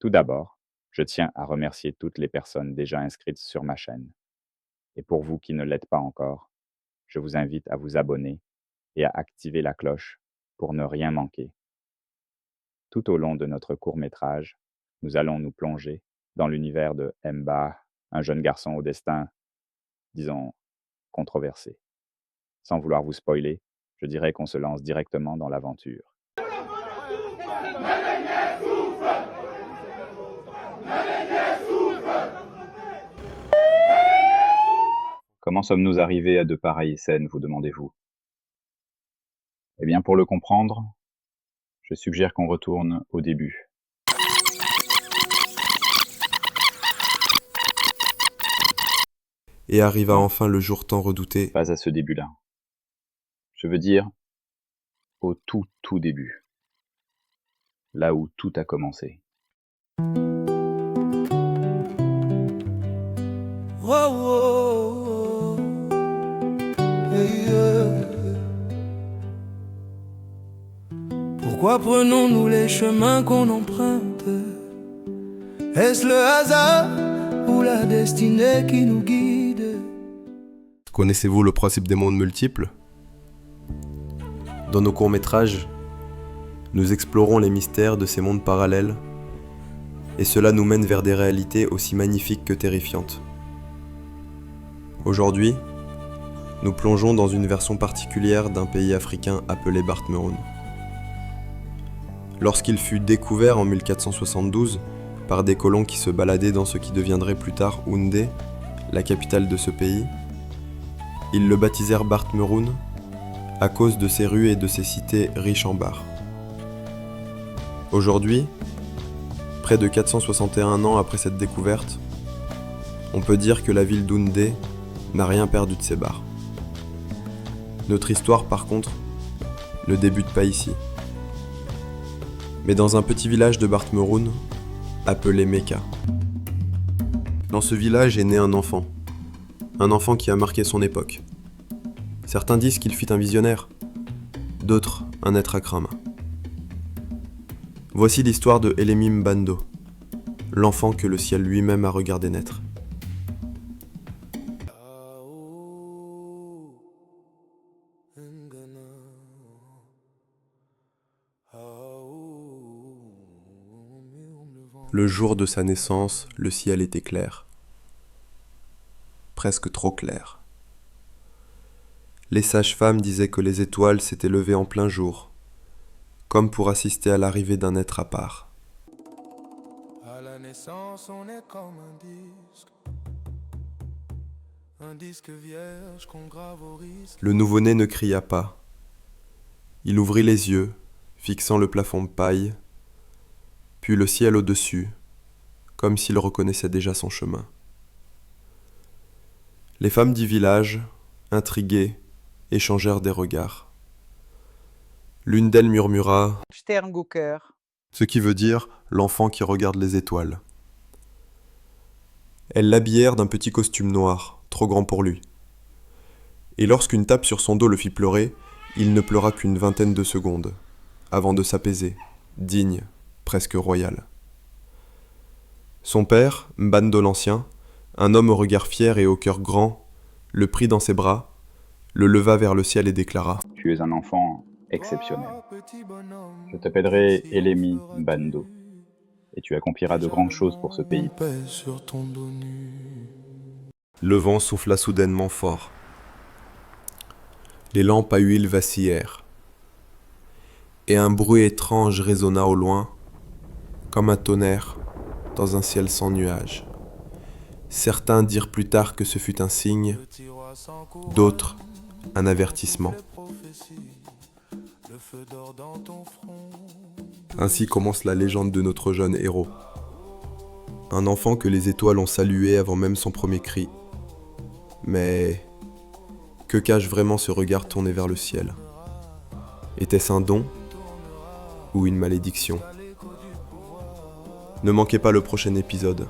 Tout d'abord, je tiens à remercier toutes les personnes déjà inscrites sur ma chaîne. Et pour vous qui ne l'êtes pas encore, je vous invite à vous abonner et à activer la cloche pour ne rien manquer. Tout au long de notre court-métrage, nous allons nous plonger dans l'univers de Mba, un jeune garçon au destin, disons, controversé. Sans vouloir vous spoiler, je dirais qu'on se lance directement dans l'aventure. Comment sommes-nous arrivés à de pareilles scènes, vous demandez-vous? Eh bien, pour le comprendre, je suggère qu'on retourne au début. Et arriva Non. enfin le jour tant redouté. Pas à ce début-là. Je veux dire au tout début. Là où tout a commencé. Oh, oh, oh. Hey, Pourquoi prenons-nous les chemins qu'on emprunte? Est-ce le hasard ou la destinée qui nous guide? Connaissez-vous le principe des mondes multiples? Dans nos courts-métrages, nous explorons les mystères de ces mondes parallèles, et cela nous mène vers des réalités aussi magnifiques que terrifiantes. Aujourd'hui, nous plongeons dans une version particulière d'un pays africain appelé Bartmeroun. Lorsqu'il fut découvert en 1472 par des colons qui se baladaient dans ce qui deviendrait plus tard Houndé, la capitale de ce pays, ils le baptisèrent Bartmeroun à cause de ses rues et de ses cités riches en bar. Aujourd'hui, près de 461 ans après cette découverte, on peut dire que la ville d'Houndé n'a rien perdu de ses bars. Notre histoire, par contre, ne débute pas ici, mais dans un petit village de Bartmeroun, appelé Meka. Dans ce village est né un enfant qui a marqué son époque. Certains disent qu'il fut un visionnaire, d'autres un être à crâme. Voici l'histoire de Elemi Mbando, l'enfant que le ciel lui-même a regardé naître. Le jour de sa naissance, le ciel était clair. Presque trop clair. Les sages-femmes disaient que les étoiles s'étaient levées en plein jour, comme pour assister à l'arrivée d'un être à part. À la naissance, on est comme un disque vierge qu'on grave au risque. Le nouveau-né ne cria pas. Il ouvrit les yeux, fixant le plafond de paille, puis le ciel au-dessus, comme s'il reconnaissait déjà son chemin. Les femmes du village, intriguées, échangèrent des regards. L'une d'elles murmura « Sterngucker. » ce qui veut dire « l'enfant qui regarde les étoiles ». Elles l'habillèrent d'un petit costume noir, trop grand pour lui. Et lorsqu'une tape sur son dos le fit pleurer, il ne pleura qu'une vingtaine de secondes, avant de s'apaiser, digne, presque royal. Son père, Mbando l'Ancien, un homme au regard fier et au cœur grand, le prit dans ses bras, le leva vers le ciel et déclara « Tu es un enfant exceptionnel. Je t'appellerai Elemi Mbando, et tu accompliras de grandes choses pour ce pays. » Le vent souffla soudainement fort. Les lampes à huile vacillèrent. Et un bruit étrange résonna au loin, comme un tonnerre dans un ciel sans nuages. Certains dirent plus tard que ce fut un signe, d'autres un avertissement. Ainsi commence la légende de notre jeune héros. Un enfant que les étoiles ont salué avant même son premier cri. Mais que cache vraiment ce regard tourné vers le ciel? Était-ce un don ou une malédiction? Ne manquez pas le prochain épisode.